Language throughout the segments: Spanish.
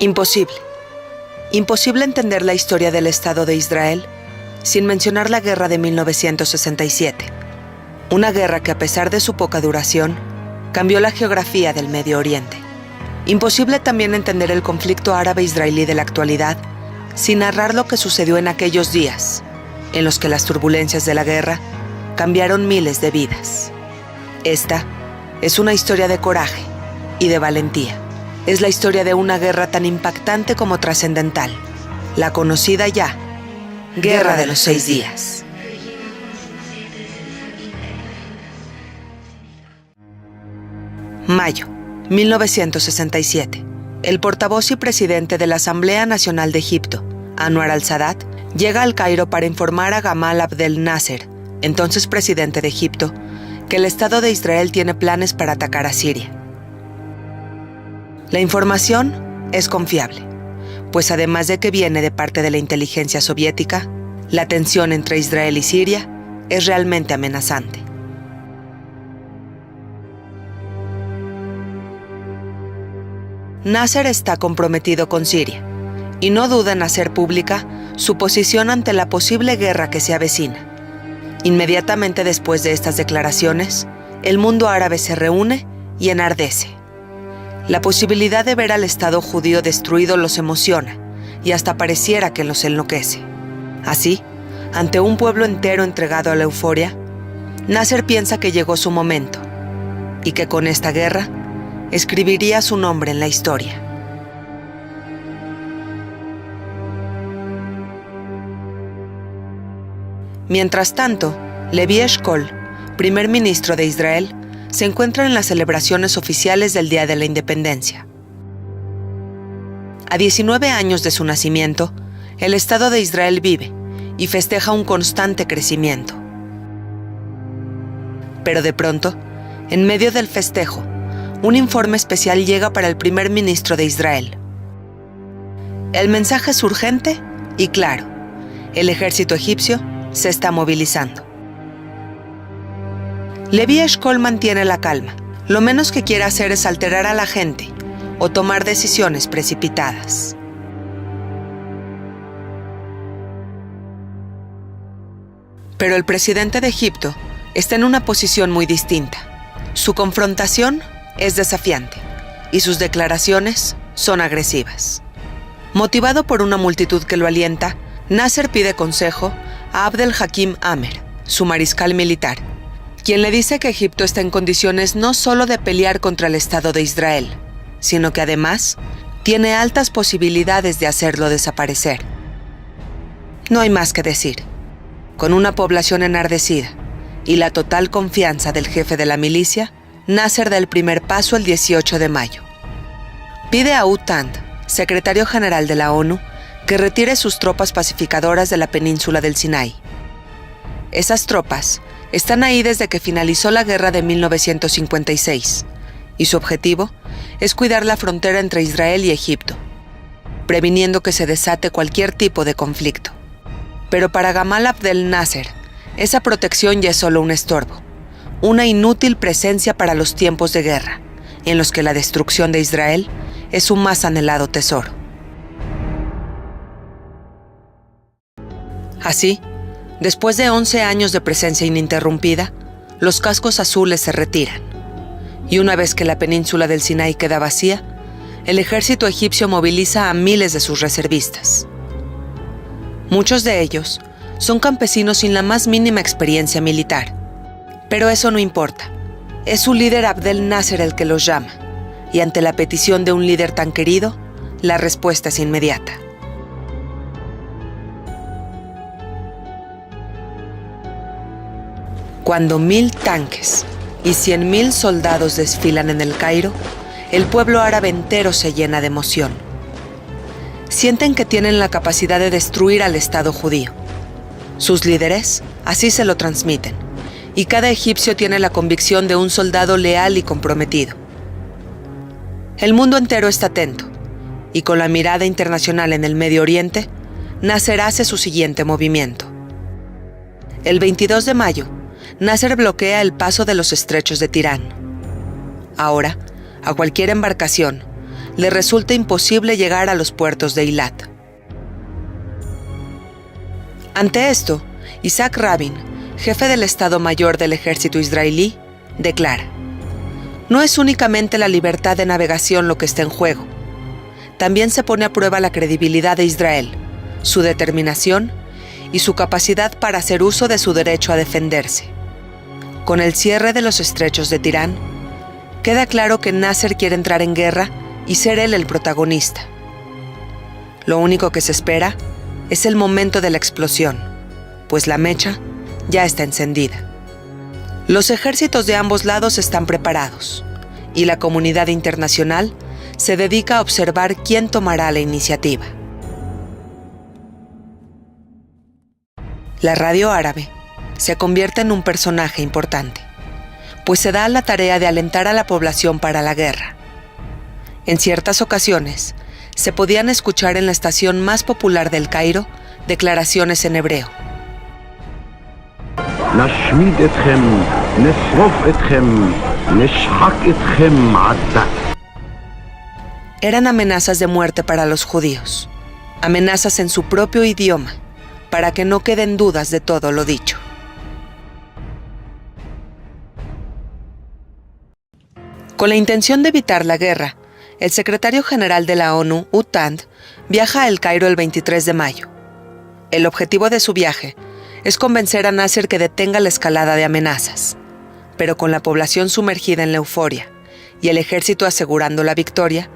Imposible. Imposible entender la historia del Estado de Israel sin mencionar la guerra de 1967. Una guerra que, a pesar de su poca duración, cambió la geografía del Medio Oriente. Imposible también entender el conflicto árabe-israelí de la actualidad sin narrar lo que sucedió en aquellos días, en los que las turbulencias de la guerra cambiaron miles de vidas. Esta es una historia de coraje y de valentía. Es la historia de una guerra tan impactante como trascendental, la conocida ya Guerra de los 6 días. Mayo, 1967. El portavoz y presidente de la Asamblea Nacional de Egipto, Anwar al-Sadat, llega al Cairo para informar a Gamal Abdel Nasser, entonces presidente de Egipto, que el Estado de Israel tiene planes para atacar a Siria. La información es confiable, pues además de que viene de parte de la inteligencia soviética, la tensión entre Israel y Siria es realmente amenazante. Nasser está comprometido con Siria y no duda en hacer pública su posición ante la posible guerra que se avecina. Inmediatamente después de estas declaraciones, el mundo árabe se reúne y enardece. La posibilidad de ver al Estado judío destruido los emociona y hasta pareciera que los enloquece. Así, ante un pueblo entero entregado a la euforia, Nasser piensa que llegó su momento y que con esta guerra escribiría su nombre en la historia. Mientras tanto, Levi Eshkol, primer ministro de Israel, se encuentra en las celebraciones oficiales del Día de la Independencia. A 19 años de su nacimiento, el Estado de Israel vive y festeja un constante crecimiento. Pero de pronto, en medio del festejo, un informe especial llega para el primer ministro de Israel. El mensaje es urgente y claro: el ejército egipcio se está movilizando. Levi Eshkol mantiene la calma. Lo menos que quiere hacer es alterar a la gente o tomar decisiones precipitadas. Pero el presidente de Egipto está en una posición muy distinta. Su confrontación es desafiante y sus declaraciones son agresivas. Motivado por una multitud que lo alienta, Nasser pide consejo a Abd el-Hakim Amer, su mariscal militar, quien le dice que Egipto está en condiciones no solo de pelear contra el Estado de Israel, sino que además tiene altas posibilidades de hacerlo desaparecer. No hay más que decir. Con una población enardecida y la total confianza del jefe de la milicia, Nasser da el primer paso el 18 de mayo. Pide a U-Tant, secretario general de la ONU, que retire sus tropas pacificadoras de la península del Sinaí. Esas tropas están ahí desde que finalizó la guerra de 1956, y su objetivo es cuidar la frontera entre Israel y Egipto, previniendo que se desate cualquier tipo de conflicto. Pero para Gamal Abdel Nasser, esa protección ya es solo un estorbo, una inútil presencia para los tiempos de guerra, en los que la destrucción de Israel es su más anhelado tesoro. Así, después de 11 años de presencia ininterrumpida, los cascos azules se retiran. Y una vez que la península del Sinaí queda vacía, el ejército egipcio moviliza a miles de sus reservistas. Muchos de ellos son campesinos sin la más mínima experiencia militar. Pero eso no importa. Es su líder Abdel Nasser el que los llama, y ante la petición de un líder tan querido, la respuesta es inmediata. Cuando 1000 tanques y 100,000 soldados desfilan en el Cairo, el pueblo árabe entero se llena de emoción. Sienten que tienen la capacidad de destruir al Estado judío. Sus líderes así se lo transmiten, y cada egipcio tiene la convicción de un soldado leal y comprometido. El mundo entero está atento, y con la mirada internacional en el Medio Oriente, Nasser hace su siguiente movimiento. El 22 de mayo, Nasser bloquea el paso de los estrechos de Tirán. Ahora, a cualquier embarcación, le resulta imposible llegar a los puertos de Eilat. Ante esto, Isaac Rabin, jefe del Estado Mayor del ejército israelí, declara: no es únicamente la libertad de navegación lo que está en juego. También se pone a prueba la credibilidad de Israel, su determinación y su capacidad para hacer uso de su derecho a defenderse. Con el cierre de los estrechos de Tirán, queda claro que Nasser quiere entrar en guerra y ser él el protagonista. Lo único que se espera es el momento de la explosión, pues la mecha ya está encendida. Los ejércitos de ambos lados están preparados y la comunidad internacional se dedica a observar quién tomará la iniciativa. La radio árabe se convierte en un personaje importante, pues se da la tarea de alentar a la población para la guerra. En ciertas ocasiones, se podían escuchar en la estación más popular del Cairo declaraciones en hebreo. נשמיד אתכם, נשרוף אתכם, נשחק אתכם עד דק. Eran amenazas de muerte para los judíos, amenazas en su propio idioma, para que no queden dudas de todo lo dicho. Con la intención de evitar la guerra, el secretario general de la ONU, Utand, viaja a El Cairo el 23 de mayo. El objetivo de su viaje es convencer a Nasser que detenga la escalada de amenazas, pero con la población sumergida en la euforia y el ejército asegurando la victoria,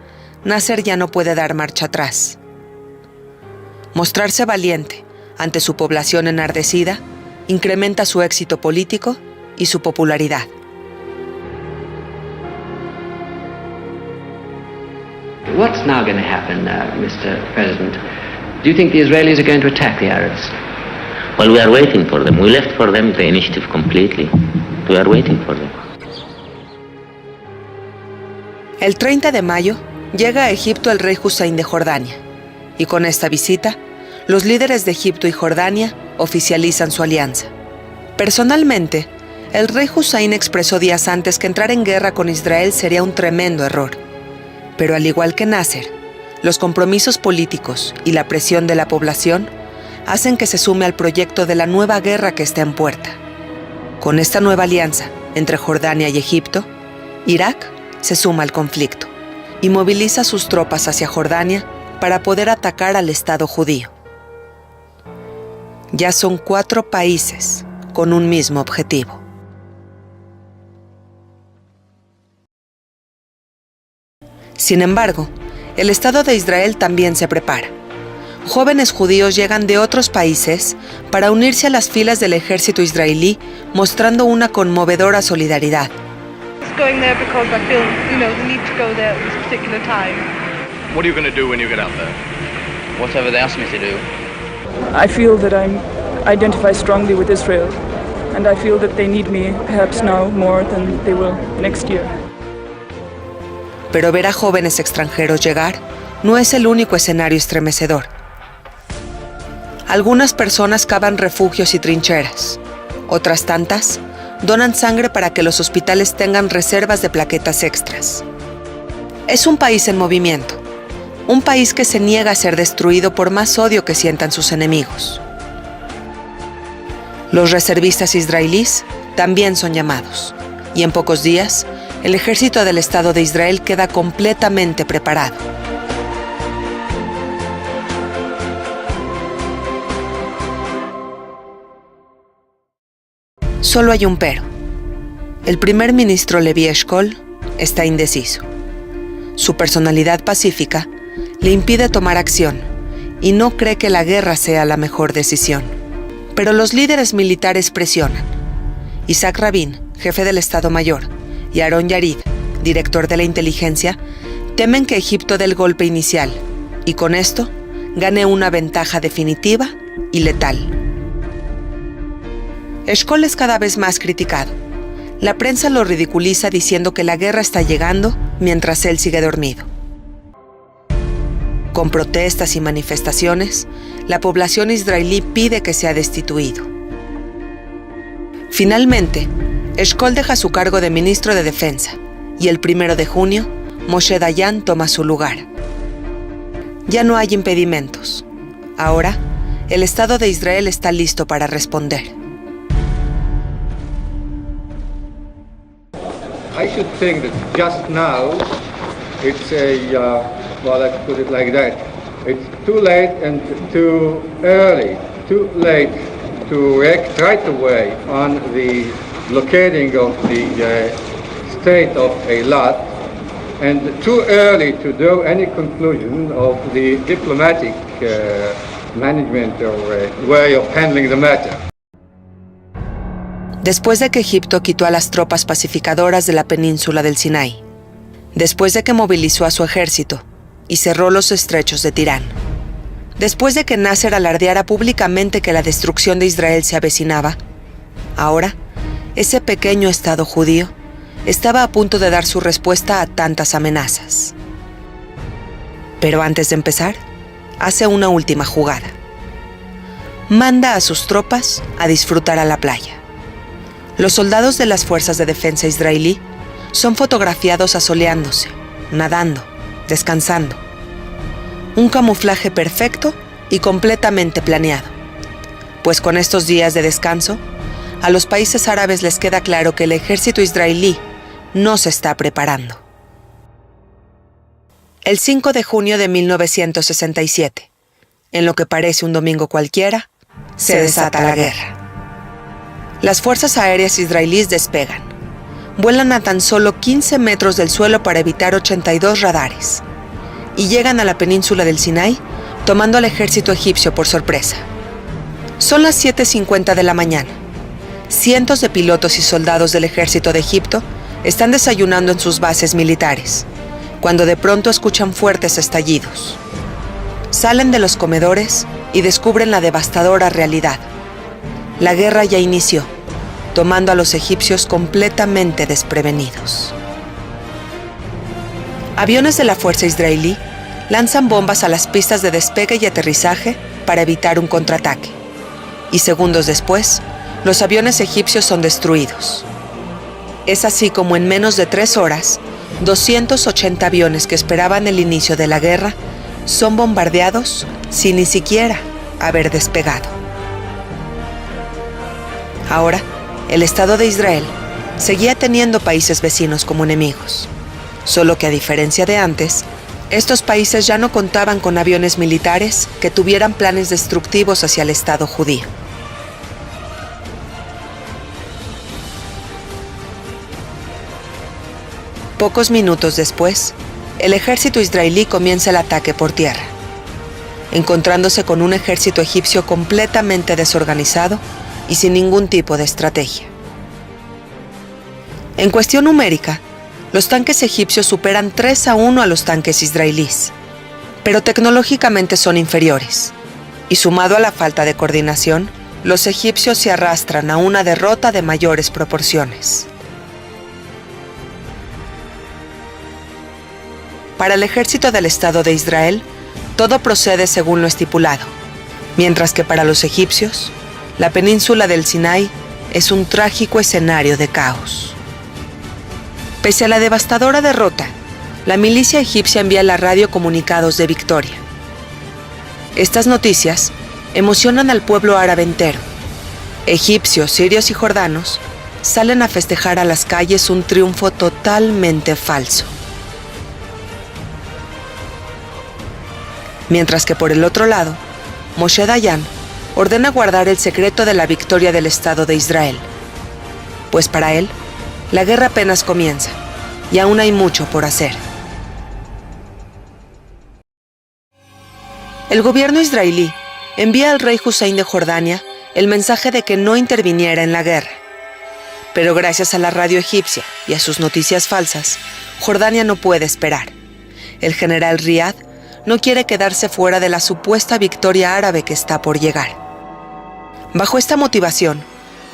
Nasser ya no puede dar marcha atrás. Mostrarse valiente ante su población enardecida incrementa su éxito político y su popularidad. What's now going to happen, Mr. President? Do you think the Israelis are going to attack the Arabs? Well, we are waiting for them. We left for them the initiative completely. We are waiting for them. El 30 de mayo llega a Egipto el rey Hussein de Jordania, y con esta visita, los líderes de Egipto y Jordania oficializan su alianza. Personalmente, el rey Hussein expresó días antes que entrar en guerra con Israel sería un tremendo error. Pero al igual que Nasser, los compromisos políticos y la presión de la población hacen que se sume al proyecto de la nueva guerra que está en puerta. Con esta nueva alianza entre Jordania y Egipto, Irak se suma al conflicto y moviliza sus tropas hacia Jordania para poder atacar al Estado judío. Ya son 4 países con un mismo objetivo. Sin embargo, el Estado de Israel también se prepara. Jóvenes judíos llegan de otros países para unirse a las filas del ejército israelí, mostrando una conmovedora solidaridad. Going there because I feel, the need to go there at this particular time. What are you going to do when you get out there? Whatever they ask me to do. I feel that I identify strongly with Israel, and I feel that they need me perhaps now more than they will next year. Pero ver a jóvenes extranjeros llegar no es el único escenario estremecedor. Algunas personas cavan refugios y trincheras. Otras tantas donan sangre para que los hospitales tengan reservas de plaquetas extras. Es un país en movimiento. Un país que se niega a ser destruido por más odio que sientan sus enemigos. Los reservistas israelíes también son llamados. Y en pocos días, el ejército del Estado de Israel queda completamente preparado. Solo hay un pero. El primer ministro Levi Eshkol está indeciso. Su personalidad pacífica le impide tomar acción y no cree que la guerra sea la mejor decisión. Pero los líderes militares presionan. Isaac Rabin, jefe del Estado Mayor, y Aaron Yarid, director de la inteligencia, temen que Egipto dé el golpe inicial y con esto gane una ventaja definitiva y letal. Eshkol es cada vez más criticado. La prensa lo ridiculiza diciendo que la guerra está llegando mientras él sigue dormido. Con protestas y manifestaciones, la población israelí pide que sea destituido. Finalmente, Eshkol deja su cargo de ministro de Defensa y el 1 de junio Moshe Dayan toma su lugar. Ya no hay impedimentos. Ahora, el Estado de Israel está listo para responder. I should think that just now it's well, let's put it like that. It's too late and too early. Too late to react right away on the blockading of the state of Eilat, and too early to draw any conclusion of the diplomatic management or way of handling the matter. Después de que Egipto quitó a las tropas pacificadoras de la península del Sinaí, después de que movilizó a su ejército y cerró los estrechos de Tirán, después de que Nasser alardeara públicamente que la destrucción de Israel se avecinaba, ahora, ese pequeño estado judío estaba a punto de dar su respuesta a tantas amenazas. Pero antes de empezar, hace una última jugada. Manda a sus tropas a disfrutar a la playa. Los soldados de las fuerzas de defensa israelí son fotografiados asoleándose, nadando, descansando. Un camuflaje perfecto y completamente planeado. Pues con estos días de descanso, a los países árabes les queda claro que el ejército israelí no se está preparando. El 5 de junio de 1967, en lo que parece un domingo cualquiera, se desata la guerra. Las fuerzas aéreas israelíes despegan. Vuelan a tan solo 15 metros del suelo para evitar 82 radares y llegan a la península del Sinaí, tomando al ejército egipcio por sorpresa. Son las 7:50 de la mañana. Cientos de pilotos y soldados del ejército de Egipto están desayunando en sus bases militares, cuando de pronto escuchan fuertes estallidos. Salen de los comedores y descubren la devastadora realidad. La guerra ya inició, tomando a los egipcios completamente desprevenidos. Aviones de la fuerza israelí lanzan bombas a las pistas de despegue y aterrizaje para evitar un contraataque. Y segundos después, los aviones egipcios son destruidos. Es así como en menos de 3 horas, 280 aviones que esperaban el inicio de la guerra son bombardeados sin ni siquiera haber despegado. Ahora, el Estado de Israel seguía teniendo países vecinos como enemigos, solo que a diferencia de antes, estos países ya no contaban con aviones militares que tuvieran planes destructivos hacia el Estado judío. Pocos minutos después, el ejército israelí comienza el ataque por tierra, encontrándose con un ejército egipcio completamente desorganizado y sin ningún tipo de estrategia. En cuestión numérica, los tanques egipcios superan 3-1 a los tanques israelíes, pero tecnológicamente son inferiores, y sumado a la falta de coordinación, los egipcios se arrastran a una derrota de mayores proporciones. Para el ejército del Estado de Israel, todo procede según lo estipulado, mientras que para los egipcios, la península del Sinaí es un trágico escenario de caos. Pese a la devastadora derrota, la milicia egipcia envía a la radio comunicados de victoria. Estas noticias emocionan al pueblo árabe entero. Egipcios, sirios y jordanos salen a festejar a las calles un triunfo totalmente falso. Mientras que por el otro lado, Moshe Dayan ordena guardar el secreto de la victoria del Estado de Israel, pues para él, la guerra apenas comienza y aún hay mucho por hacer. El gobierno israelí envía al rey Hussein de Jordania el mensaje de que no interviniera en la guerra. Pero gracias a la radio egipcia y a sus noticias falsas, Jordania no puede esperar. El general Riyad no quiere quedarse fuera de la supuesta victoria árabe que está por llegar. Bajo esta motivación,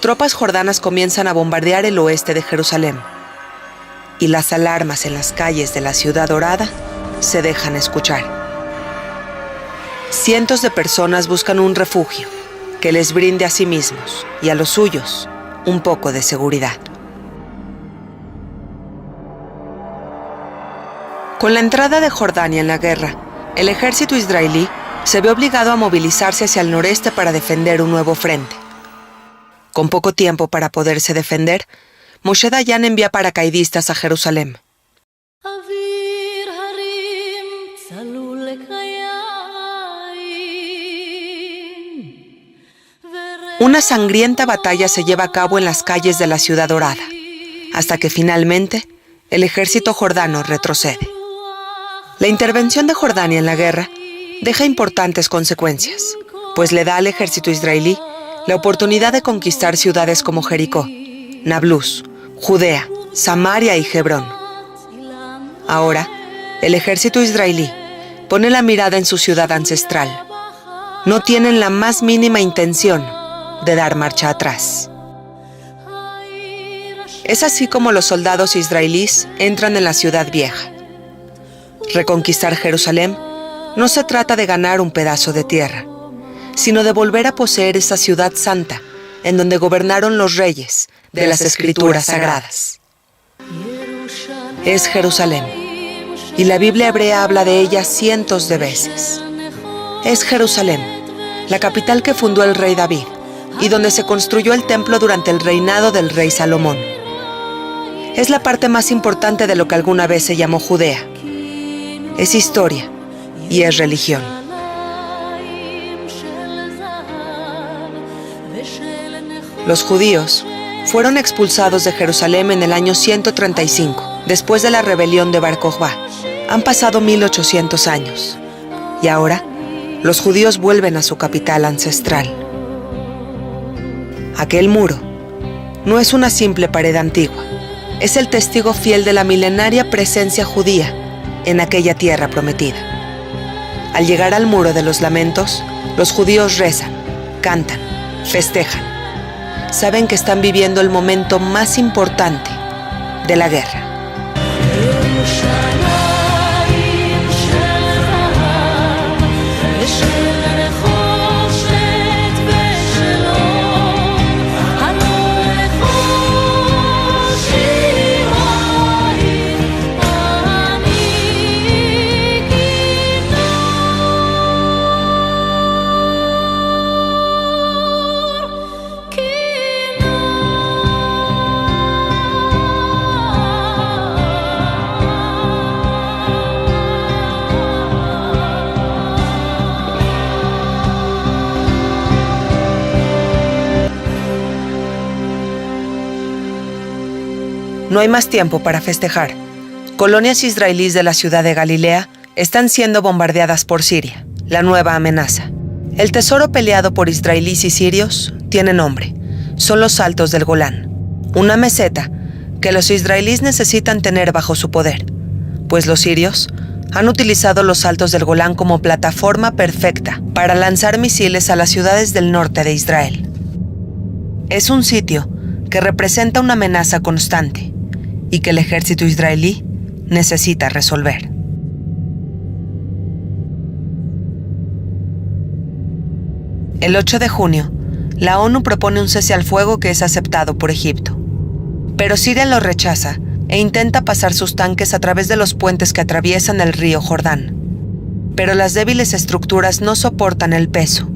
tropas jordanas comienzan a bombardear el oeste de Jerusalén, y las alarmas en las calles de la Ciudad Dorada se dejan escuchar. Cientos de personas buscan un refugio que les brinde a sí mismos y a los suyos un poco de seguridad. Con la entrada de Jordania en la guerra, el ejército israelí se ve obligado a movilizarse hacia el noreste para defender un nuevo frente. Con poco tiempo para poderse defender, Moshe Dayan envía paracaidistas a Jerusalén. Una sangrienta batalla se lleva a cabo en las calles de la ciudad dorada, hasta que finalmente el ejército jordano retrocede. La intervención de Jordania en la guerra deja importantes consecuencias, pues le da al ejército israelí la oportunidad de conquistar ciudades como Jericó, Nablus, Judea, Samaria y Hebrón. Ahora, el ejército israelí pone la mirada en su ciudad ancestral. No tienen la más mínima intención de dar marcha atrás. Es así como los soldados israelíes entran en la ciudad vieja. Reconquistar Jerusalén no se trata de ganar un pedazo de tierra, sino de volver a poseer esa ciudad santa en donde gobernaron los reyes de las escrituras sagradas. Es Jerusalén, y la Biblia hebrea habla de ella cientos de veces. Es Jerusalén, la capital que fundó el rey David, y donde se construyó el templo durante el reinado del rey Salomón. Es la parte más importante de lo que alguna vez se llamó Judea. Es historia y es religión. Los judíos fueron expulsados de Jerusalén en el año 135, después de la rebelión de Bar Kokhba. Han pasado 1800 años, y ahora los judíos vuelven a su capital ancestral. Aquel muro no es una simple pared antigua, es el testigo fiel de la milenaria presencia judía en aquella tierra prometida. Al llegar al muro de los lamentos, los judíos rezan, cantan, festejan. Saben que están viviendo el momento más importante de la guerra. No hay más tiempo para festejar. Colonias israelíes de la ciudad de Galilea están siendo bombardeadas por Siria, la nueva amenaza. El tesoro peleado por israelíes y sirios tiene nombre. Son los Altos del Golán, una meseta que los israelíes necesitan tener bajo su poder, pues los sirios han utilizado los Altos del Golán como plataforma perfecta para lanzar misiles a las ciudades del norte de Israel. Es un sitio que representa una amenaza constante y que el ejército israelí necesita resolver. El 8 de junio, la ONU propone un cese al fuego que es aceptado por Egipto. Pero Siria lo rechaza e intenta pasar sus tanques a través de los puentes que atraviesan el río Jordán. Pero las débiles estructuras no soportan el peso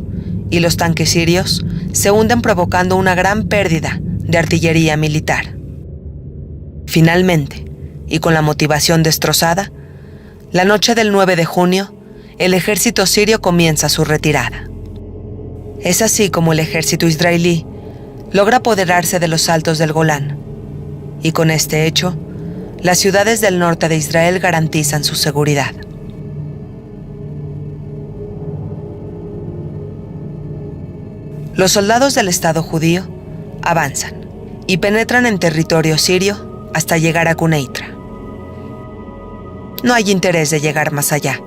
y los tanques sirios se hunden provocando una gran pérdida de artillería militar. Finalmente, y con la motivación destrozada, la noche del 9 de junio, el ejército sirio comienza su retirada. Es así como el ejército israelí logra apoderarse de los Altos del Golán, y con este hecho, las ciudades del norte de Israel garantizan su seguridad. Los soldados del Estado judío avanzan y penetran en territorio sirio hasta llegar a Quneitra. No hay interés de llegar más allá.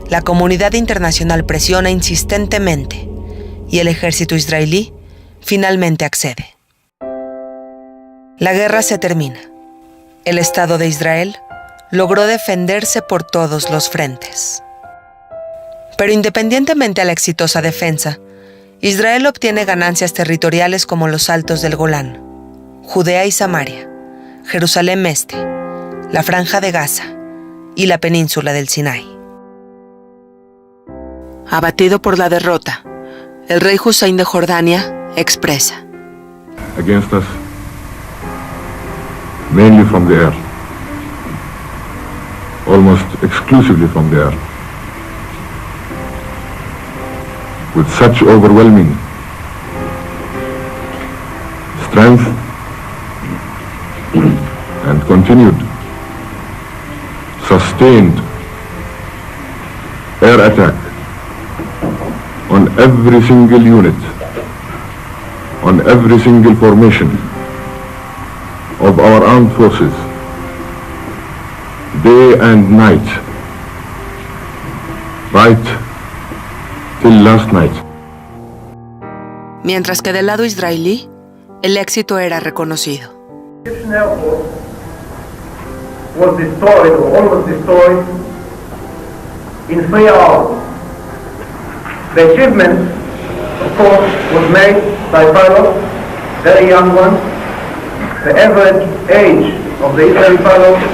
La comunidad internacional presiona insistentemente y el ejército israelí finalmente accede. La guerra se termina. El Estado de Israel logró defenderse por todos los frentes. Pero independientemente a la exitosa defensa, Israel obtiene ganancias territoriales como los Altos del Golán, Judea y Samaria, Jerusalén Este, la Franja de Gaza y la península del Sinaí. Abatido por la derrota, el rey Hussein de Jordania expresa: Against us, mainly from the air, almost exclusively from the air, with such overwhelming strength and continued, sustained air attack on every single unit, on every single formation of our armed forces, day and night, right till last night. Mientras que del lado israelí, el éxito era reconocido. Egyptian Air Force was destroyed, or almost destroyed, in 3 hours. The achievement, of course, was made by pilots, very young ones. The average age of the Israeli pilots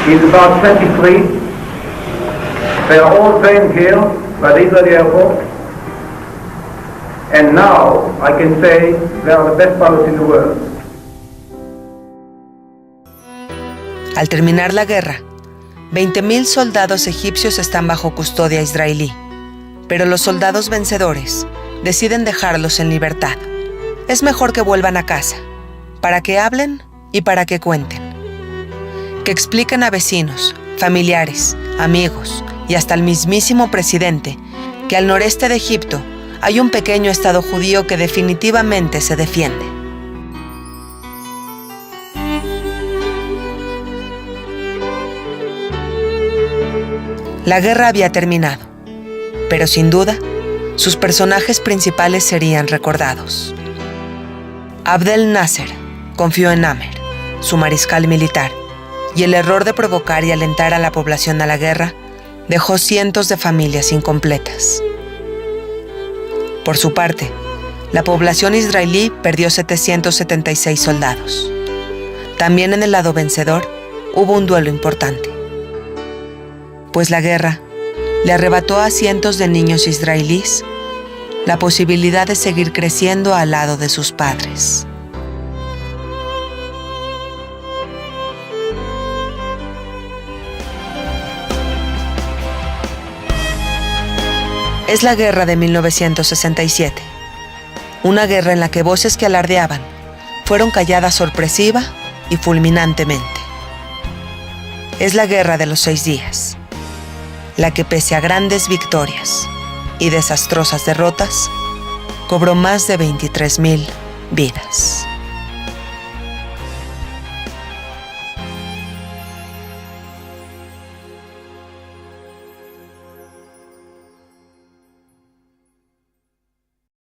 is about 23. They are all trained here by the Israeli Air Force. And now I can say they are the best pilots in the world. Al terminar la guerra, 20,000 soldados egipcios están bajo custodia israelí, pero los soldados vencedores deciden dejarlos en libertad. Es mejor que vuelvan a casa, para que hablen y para que cuenten. Que expliquen a vecinos, familiares, amigos y hasta el mismísimo presidente que al noreste de Egipto hay un pequeño estado judío que definitivamente se defiende. La guerra había terminado, pero sin duda, sus personajes principales serían recordados. Abdel Nasser confió en Amer, su mariscal militar, y el error de provocar y alentar a la población a la guerra dejó cientos de familias incompletas. Por su parte, la población israelí perdió 776 soldados. También en el lado vencedor hubo un duelo importante, pues la guerra le arrebató a cientos de niños israelíes la posibilidad de seguir creciendo al lado de sus padres. Es la guerra de 1967, una guerra en la que voces que alardeaban fueron calladas sorpresiva y fulminantemente. Es la guerra de los 6 días, la que pese a grandes victorias y desastrosas derrotas, cobró más de 23,000 vidas.